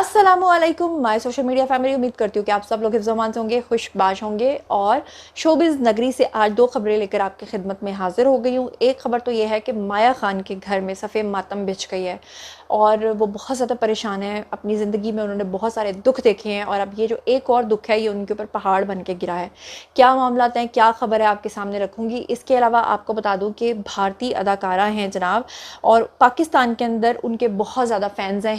अस्सलामुअलैकुम my social media family. उम्मीद करती हूँ कि आप सब लोग हिफ्ज़-ओ-अमान से होंगे, खुशबाश होंगे। और शोबिज़ नगरी से आज दो खबरें लेकर आपकी खिदमत में हाजिर हो गई हूँ। एक खबर तो ये है कि माया खान के घर में सफ़े मातम बिछ गई है और वो बहुत ज़्यादा परेशान है। अपनी ज़िंदगी में उन्होंने बहुत सारे दुख देखे हैं और अब ये जो एक और दुख है ये उनके ऊपर पहाड़ बन के गिरा है। क्या मामलात हैं, क्या खबर है, आपके सामने रखूँगी। इसके अलावा आपको बता दूँ कि भारतीय अदाकारा हैं जनाब, और पाकिस्तान के अंदर उनके बहुत ज़्यादा फ़ैन्स हैं।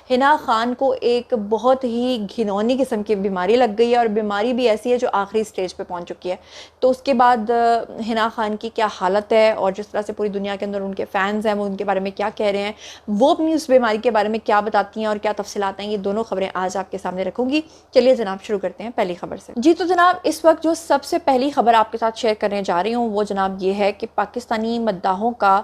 हिना खान को एक बहुत ही घिनौनी किस्म की बीमारी लग गई है और बीमारी भी ऐसी है जो आखिरी स्टेज पे पहुंच चुकी है। तो उसके बाद हिना खान की क्या हालत है और जिस तरह से पूरी दुनिया के अंदर उनके फैंस हैं वो उनके बारे में क्या कह रहे हैं, वो अपनी उस बीमारी के बारे में क्या बताती हैं और क्या तफसीलात हैं, ये दोनों खबरें आज आपके सामने रखूंगी। चलिए जनाब शुरू करते हैं पहली खबर से। जी तो जनाब इस वक्त जो सबसे पहली खबर आपके साथ शेयर करने जा रही हूँ वो जनाब ये है कि पाकिस्तानी मद्दाहों का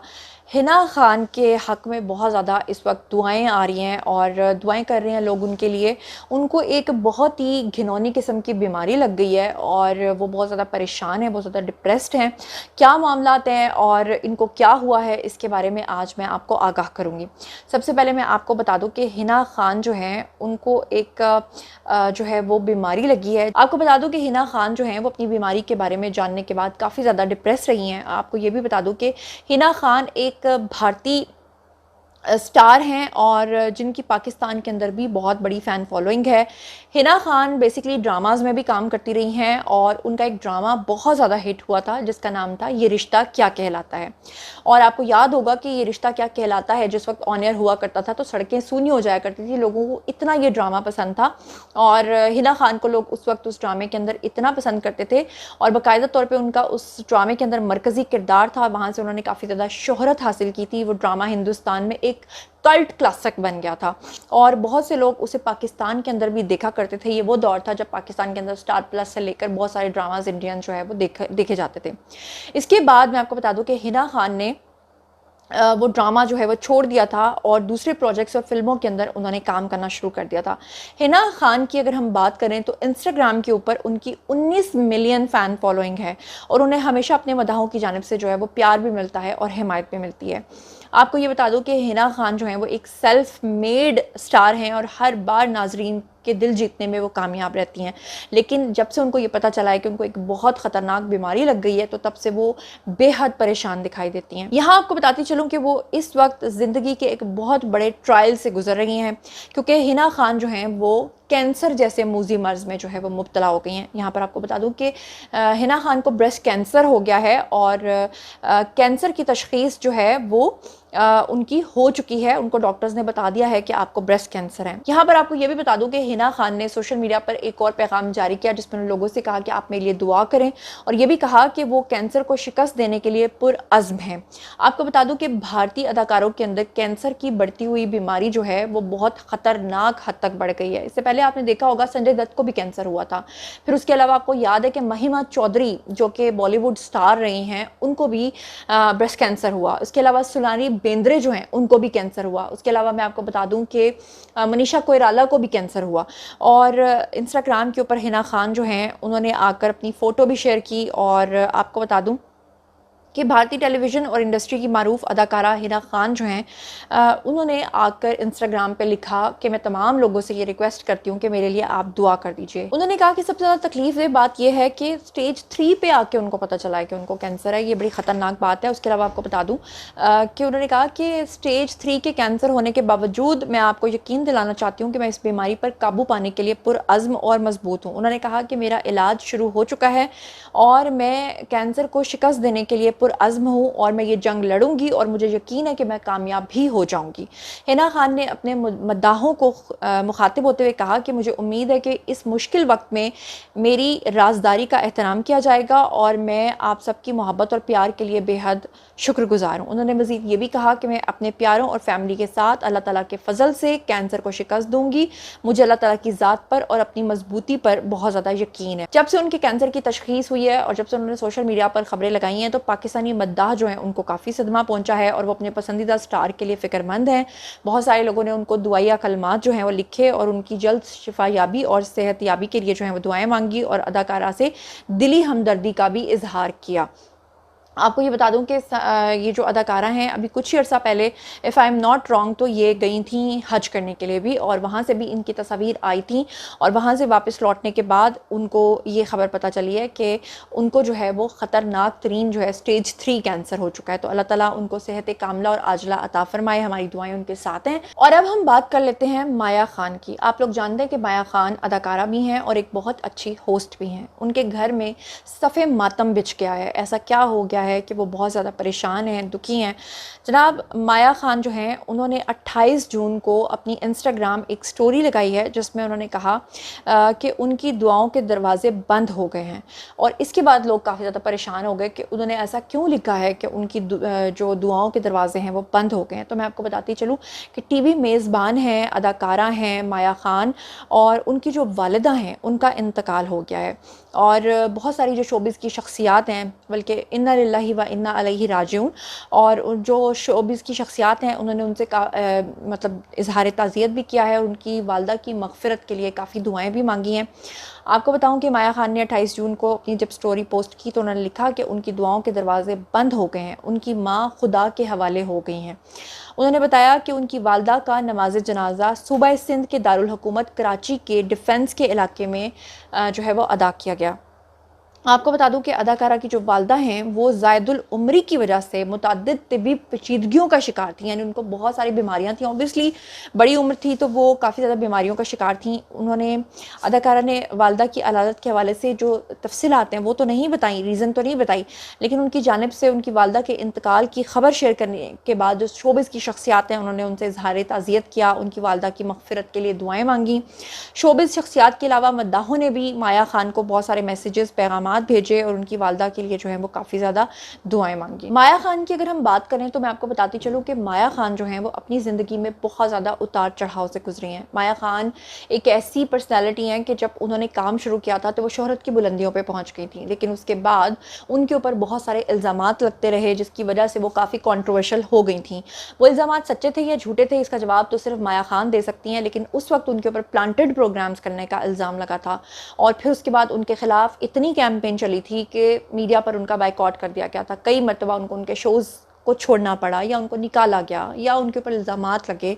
हिना खान के हक़ में बहुत ज़्यादा इस वक्त दुआएं आ रही हैं और दुआएं कर रहे हैं लोग उनके लिए। उनको एक बहुत ही घिनौनी किस्म की बीमारी लग गई है और वो बहुत ज़्यादा परेशान है, बहुत ज़्यादा डिप्रेस्ड हैं। क्या मामलात हैं और इनको क्या हुआ है इसके बारे में आज मैं आपको आगाह करूँगी। सबसे पहले मैं आपको बता दूँ कि हिना खान जो हैं उनको एक जो है वो बीमारी लगी है। आपको बता दूँ कि हिना खान जो हैं वो अपनी बीमारी के बारे में जानने के बाद काफ़ी ज़्यादा डिप्रेस रही हैं। आपको ये भी बता दूँ कि हिना खान एक भारतीय स्टार हैं और जिनकी पाकिस्तान के अंदर भी बहुत बड़ी फ़ैन फॉलोइंग है। हिना खान बेसिकली ड्रामाज़ में भी काम करती रही हैं और उनका एक ड्रामा बहुत ज़्यादा हिट हुआ था जिसका नाम था ये रिश्ता क्या कहलाता है। और आपको याद होगा कि ये रिश्ता क्या कहलाता है जिस वक्त ऑन एयर हुआ करता था तो सड़कें सूनी हो जाया करती थी, लोगों को इतना ये ड्रामा पसंद था और हिना खान को लोग उस वक्त उस ड्रामे के अंदर इतना पसंद करते थे और बाकायदा तौर पर उनका उस ड्रामे के अंदर मरकज़ी किरदार था। वहाँ से उन्होंने काफ़ी ज़्यादा शोहरत हासिल की थी। वो ड्रामा हिंदुस्तान में एक कल्ट क्लासिक बन गया था और बहुत से लोग उसे पाकिस्तान के अंदर भी देखा करते थे। ये वो दौर था जब पाकिस्तान के अंदर स्टार प्लस से लेकर बहुत सारे ड्रामाज इंडियन जो है वो देखे जाते थे। इसके बाद मैं आपको बता दूं कि हिना खान ने वो ड्रामा जो है वो छोड़ दिया था और दूसरे प्रोजेक्ट्स और फिल्मों के अंदर उन्होंने काम करना शुरू कर दिया था। हिना खान की अगर हम बात करें तो इंस्टाग्राम के ऊपर उनकी 19 मिलियन फ़ैन फॉलोइंग है और उन्हें हमेशा अपने मदाहों की जानिब से जो है वो प्यार भी मिलता है और हिमायत भी मिलती है। आपको ये बता दूं कि हिना खान जो है वो एक सेल्फ मेड स्टार हैं और हर बार नाजरीन के दिल जीतने में वो कामयाब रहती हैं। लेकिन जब से उनको ये पता चला है कि उनको एक बहुत ख़तरनाक बीमारी लग गई है तो तब से वो बेहद परेशान दिखाई देती हैं। यहाँ आपको बताती चलूँ कि वो इस वक्त ज़िंदगी के एक बहुत बड़े ट्रायल से गुजर रही हैं क्योंकि हिना खान जो हैं वो कैंसर जैसे मूजी मर्ज़ में जो है वो मुब्तला हो गई हैं। यहाँ पर आपको बता दूं कि हिना खान को ब्रेस्ट कैंसर हो गया है और कैंसर की तशख़ीस जो है वो उनकी हो चुकी है। उनको डॉक्टर्स ने बता दिया है कि आपको ब्रेस्ट कैंसर है। यहाँ पर आपको ये भी बता दूं कि हिना खान ने सोशल मीडिया पर एक और पैगाम जारी किया जिसमें उन लोगों से कहा कि आप मेरे लिए दुआ करें और ये भी कहा कि वो कैंसर को शिकस्त देने के लिए पुरअज़्म हैं। आपको बता दूं कि भारतीय अदाकारों के अंदर कैंसर की बढ़ती हुई बीमारी जो है वो बहुत ख़तरनाक हद तक बढ़ गई है। इससे पहले आपने देखा होगा संजय दत्त को भी कैंसर हुआ था। फिर उसके अलावा आपको याद है कि महिमा चौधरी जो कि बॉलीवुड स्टार रही हैं उनको भी ब्रेस्ट कैंसर हुआ। उसके अलावा सुलानी बेंद्रे जो हैं उनको भी कैंसर हुआ। उसके अलावा मैं आपको बता दूं कि मनीषा कोइराला को भी कैंसर हुआ। और इंस्टाग्राम के ऊपर हिना खान जो हैं उन्होंने आकर अपनी फ़ोटो भी शेयर की और आपको बता दूं कि भारतीय टेलीविज़न और इंडस्ट्री की मारूफ अदाकारा हिना खान जो हैं उन्होंने आकर इंस्टाग्राम पे लिखा कि मैं तमाम लोगों से ये रिक्वेस्ट करती हूँ कि मेरे लिए आप दुआ कर दीजिए। उन्होंने कहा कि सबसे ज़्यादा तकलीफ ये बात यह है कि स्टेज 3 पे आके उनको पता चला है कि उनको कैंसर है। ये बड़ी ख़तरनाक बात है। उसके अलावा आपको बता दूँ कि उन्होंने कहा कि स्टेज 3 के कैंसर होने के बावजूद मैं आपको यकीन दिलाना चाहती हूँ कि मैं इस बीमारी पर काबू पाने के लिए पुरअज़्म और मजबूत हूँ। उन्होंने कहा कि मेरा इलाज शुरू हो चुका है और मैं कैंसर को शिकस्त देने के लिए पुरअज़्म हूँ और मैं ये जंग लड़ूंगी और मुझे यकीन है कि मैं कामयाब भी हो जाऊंगी। हिना खान ने अपने मद्दाहों को मुखातिब होते हुए कहा कि मुझे उम्मीद है कि इस मुश्किल वक्त में मेरी राजदारी का एहतराम किया जाएगा और मैं आप सबकी मोहब्बत और प्यार के लिए बेहद शुक्रगुजार हूँ। उन्होंने मज़ीद ये भी कहा कि मैं अपने प्यारों और फैमिली के साथ अल्लाह ताला के फ़ज़ल से कैंसर को शिकस्त दूंगी। मुझे अल्लाह ताला की ज़ात पर और अपनी मजबूती पर बहुत ज़्यादा यकीन है। जब से उनके कैंसर की तशख़ीस हुई है और जब से उन्होंने सोशल मीडिया पर खबरें लगाई हैं तो पाकिस्तानी मद्दाह जो हैं उनको काफ़ी सदमा पहुंचा है और वो अपने पसंदीदा स्टार के लिए फ़िक्रमंद हैं। बहुत सारे लोगों ने उनको दुआया कलमात जो हैं वो लिखे और उनकी जल्द शिफा याबी और सेहत याबी के लिए जो है वो दुआएं मांगी और अदाकारा से दिली हमदर्दी का भी इजहार किया। आपको ये बता दूं कि ये जो अदाकारा हैं अभी कुछ ही अर्सा पहले, if I am not wrong, तो ये गई थी हज करने के लिए भी, और वहाँ से भी इनकी तस्वीर आई थी, और वहाँ से वापस लौटने के बाद उनको ये ख़बर पता चली है कि उनको जो है वो ख़तरनाक तरीन जो है स्टेज 3 कैंसर हो चुका है। तो अल्लाह ताला उनको सेहत कामला और आजला अता फरमाए, हमारी दुआएं उनके साथ हैं। और अब हम बात कर लेते हैं माया खान की। आप लोग जानते हैं कि माया खान अदाकारा भी हैं और एक बहुत अच्छी होस्ट भी हैं। उनके घर में सफ़े मातम बिछ गया है। ऐसा क्या हो गया है कि वो बहुत ज़्यादा परेशान हैं, दुखी हैं। जनाब माया खान जो हैं उन्होंने 28 जून को अपनी इंस्टाग्राम एक स्टोरी लगाई है जिसमें उन्होंने कहा कि उनकी दुआओं के दरवाज़े बंद हो गए हैं। और इसके बाद लोग काफ़ी ज़्यादा परेशान हो गए कि उन्होंने ऐसा क्यों लिखा है कि उनकी जो दुआओं के दरवाज़े हैं वो बंद हो गए हैं। तो मैं आपको बताती चलूँ कि टीवी मेज़बान हैं, अदाकारा हैं माया खान, और उनकी जो वालिदा हैं उनका इंतकाल हो गया है। और बहुत सारी जो शोबिज़ की शख्सियात हैं, बल्कि इन्ना लिल्लाहि व इन्ना अलैहि राजिऊन, और जो शोबिज़ की शख्सियात हैं उन्होंने उनसे मतलब इजहार ताज़ियत भी किया है, और उनकी वालदा की मग़फ़िरत के लिए काफ़ी दुआएं भी मांगी हैं। आपको बताऊं कि माया खान ने 28 जून को अपनी जब स्टोरी पोस्ट की तो उन्होंने लिखा कि उनकी दुआओं के दरवाज़े बंद हो गए हैं, उनकी माँ खुदा के हवाले हो गई हैं। उन्होंने बताया कि उनकी वालदा का नमाज जनाजा सूबा सिंध के दारुल हुकूमत कराची के डिफेंस के इलाके में जो है वो अदा किया गया। आपको बता दूं कि अदाकारा की जो वालदा हैं वो ज़ायदुल उम्री की वजह से मुतअद्दिद तिब्बी पेचीदगियों का शिकार थी, यानी उनको बहुत सारी बीमारियां थी। ऑब्वियसली बड़ी उम्र थी तो वो काफ़ी ज़्यादा बीमारियों का शिकार थी। उन्होंने अदाकारा ने वालदा की अलादत के हवाले से जो तफसीलात हैं वो तो नहीं बताई, रीज़न तो नहीं बताई, लेकिन उनकी जानिब से उनकी वालदा के इंतकाल की ख़बर शेयर करने के बाद जो शोबिज़ की शख्सियात हैं उन्होंने उनसे इजहार ताज़ियत किया, उनकी वालदा की मग़फ़िरत के लिए दुआएँ मांगी। शोबिज़ शख्सियात के अलावा मद्दाहों ने भी माया खान को बहुत सारे मैसेजेस, पैगाम भेजे और उनकी वालदा के लिए जो है वो काफ़ी ज़्यादा दुआएं मांगी। माया खान की अगर हम बात करें तो मैं आपको बताती चलूँ कि माया खान जो है वो अपनी ज़िंदगी में बहुत ज़्यादा उतार चढ़ाव से गुजरी हैं। माया खान एक ऐसी पर्सनैलिटी हैं कि जब उन्होंने काम शुरू किया था तो वो शोहरत की बुलंदियों पर पहुँच गई थी, लेकिन उसके बाद उनके ऊपर बहुत सारे इल्ज़ामात लगते रहे जिसकी वजह से वो काफ़ी कॉन्ट्रोवर्शियल हो गई थी। वो इल्ज़ामात सच्चे थे या झूठे थे इसका जवाब तो सिर्फ माया खान दे सकती हैं, लेकिन उस वक्त उनके ऊपर प्लांटेड प्रोग्राम्स करने का इल्ज़ाम लगा था, और फिर उसके बाद उनके खिलाफ इतनी कैंपेन चली थी कि मीडिया पर उनका बायकॉट कर दिया गया था। कई मरतबा उनको उनके शोज़ को छोड़ना पड़ा या उनको निकाला गया या उनके ऊपर इल्ज़ामात लगे।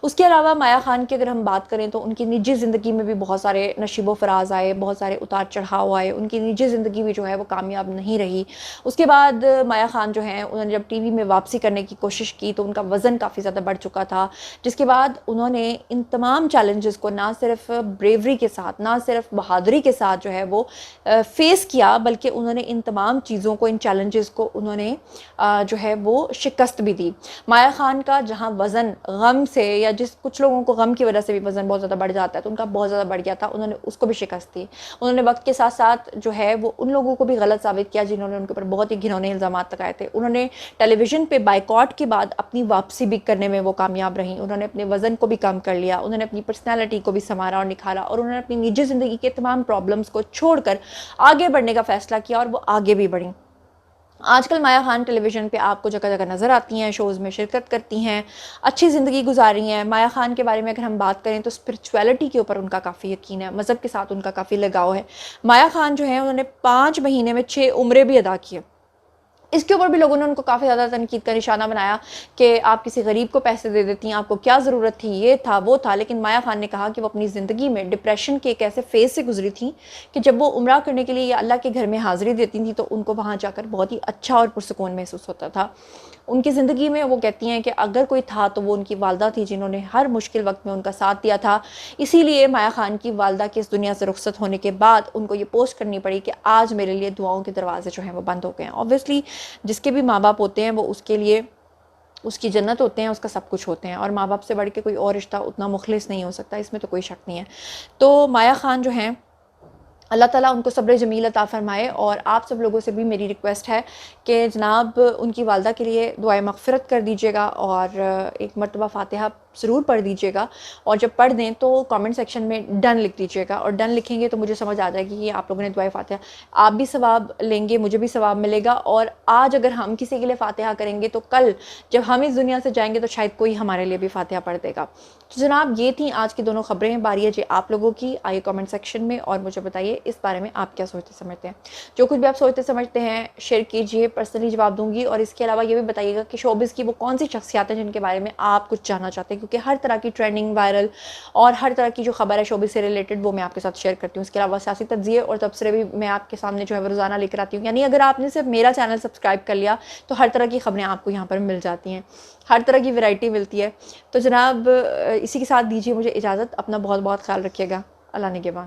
उसके अलावा माया खान की अगर हम बात करें तो उनकी निजी ज़िंदगी में भी बहुत सारे नशीबो फराज आए, बहुत सारे उतार चढ़ाव आए। उनकी निजी ज़िंदगी भी जो है वो कामयाब नहीं रही। उसके बाद माया खान जो हैं उन्होंने जब टीवी में वापसी करने की कोशिश की तो उनका वज़न काफ़ी ज़्यादा बढ़ चुका था, जिसके बाद उन्होंने इन तमाम चैलेंजेस को ना सिर्फ ब्रेवरी के साथ, ना सिर्फ बहादुरी के साथ जो है वो फेस किया, बल्कि उन्होंने इन तमाम चीज़ों को, इन चैलेंजेस को उन्होंने जो है वो शिकस्त भी दी। माया खान का जहाँ वज़न गम से, या जिस कुछ लोगों को गम की वजह से भी वज़न बहुत ज़्यादा बढ़ जाता है, तो उनका बहुत ज़्यादा बढ़ गया था, उन्होंने उसको भी शिकस्त दी। उन्होंने वक्त के साथ साथ जो है वो उन लोगों को भी गलत साबित किया जिन्होंने उनके ऊपर बहुत ही घिनौने इल्ज़ामात लगाए थे। उन्होंने टेलीविज़न पे बायकॉट के बाद अपनी वापसी भी करने में वो कामयाब रहीं। उन्होंने अपने वज़न को भी कम कर लिया, उन्होंने अपनी पर्सनैलिटी को भी संवारा और निखारा, और उन्होंने अपनी निजी ज़िंदगी के तमाम प्रॉब्लम्स को छोड़कर आगे बढ़ने का फ़ैसला किया, और वो आगे भी बढ़ी। आजकल माया खान टेलीविज़न पे आपको जगह जगह नज़र आती हैं, शोज़ में शिरकत करती हैं, अच्छी ज़िंदगी गुजार रही हैं। माया खान के बारे में अगर हम बात करें तो स्पिरिचुअलिटी के ऊपर उनका काफ़ी यकीन है, मज़हब के साथ उनका काफ़ी लगाव है। माया खान जो है उन्होंने 5 महीने में 6 उम्रें भी अदा की। इसके ऊपर भी लोगों ने उनको काफ़ी ज़्यादा तनकीद का निशाना बनाया कि आप किसी गरीब को पैसे दे देती हैं, आपको क्या ज़रूरत थी, ये था वो था। लेकिन माया खान ने कहा कि वो अपनी ज़िंदगी में डिप्रेशन के एक ऐसे फेज़ से गुजरी थी कि जब वो उम्रा करने के लिए या अल्लाह के घर में हाज़िरी देती थी तो उनको वहाँ जाकर बहुत ही अच्छा और पुरसुकून महसूस होता था। उनकी ज़िंदगी में वो कहती हैं कि अगर कोई था तो वो उनकी वालदा थी जिन्होंने हर मुश्किल वक्त में उनका साथ दिया था। इसीलिए माया खान की वालदा के इस दुनिया से रुखसत होने के बाद उनको ये पोस्ट करनी पड़ी कि आज मेरे लिए दुआओं के दरवाजे जो हैं वो बंद हो गए हैं। ऑब्वियसली जिसके भी माँ बाप होते हैं वो उसके लिए उसकी जन्नत होते हैं, उसका सब कुछ होते हैं, और माँ बाप से बढ़ के कोई और रिश्ता उतना मुखलिस नहीं हो सकता, इसमें तो कोई शक नहीं है। तो माया खान जो हैं अल्लाह ताला उनको सब्र जमील अता फ़रमाए। और आप सब लोगों से भी मेरी रिक्वेस्ट है कि जनाब उनकी वालदा के लिए दुआए मग़फ़िरत कर दीजिएगा, और एक मरतबा फ़ातिहा ज़रूर पढ़ दीजिएगा, और जब पढ़ दें तो कमेंट सेक्शन में डन लिख दीजिएगा, और डन लिखेंगे तो मुझे समझ आ जाएगी कि आप लोगों ने दुआए फातिहा, आप भी सवाब लेंगे, मुझे भी सवाब मिलेगा। और आज अगर हम किसी के लिए फातिहा करेंगे तो कल जब हम इस दुनिया से जाएंगे तो शायद कोई हमारे लिए भी फातिहा पढ़ देगा। तो जनाब ये थी आज की दोनों खबरें। बारी है जी आप लोगों की, आइए कमेंट सेक्शन में और मुझे बताइए इस बारे में आप क्या सोचते समझते हैं। जो कुछ भी आप सोचते समझते हैं शेयर कीजिए, पर्सनली जवाब दूंगी। और इसके अलावा ये भी बताइएगा कि शोबिज़ की वो कौन सी शख्सियात हैं जिनके बारे में आप कुछ जानना चाहते हैं, क्योंकि हर तरह की ट्रेंडिंग, वायरल और हर तरह की जो खबर है शोबिज़ से रिलेटेड वो मैं आपके साथ शेयर करती हूँ। इसके अलावा सियासी तज्ज़िये और तबसरे भी मैं आपके सामने जो है वो रोज़ाना लेकर आती हूँ। यानी अगर आपने सिर्फ मेरा चैनल सब्सक्राइब कर लिया तो हर तरह की खबरें आपको यहाँ पर मिल जाती हैं, हर तरह की वैरायटी मिलती है। तो जनाब इसी के साथ दीजिए मुझे इजाज़त। अपना बहुत बहुत ख्याल रखिएगा। अल्लाह निगहबान।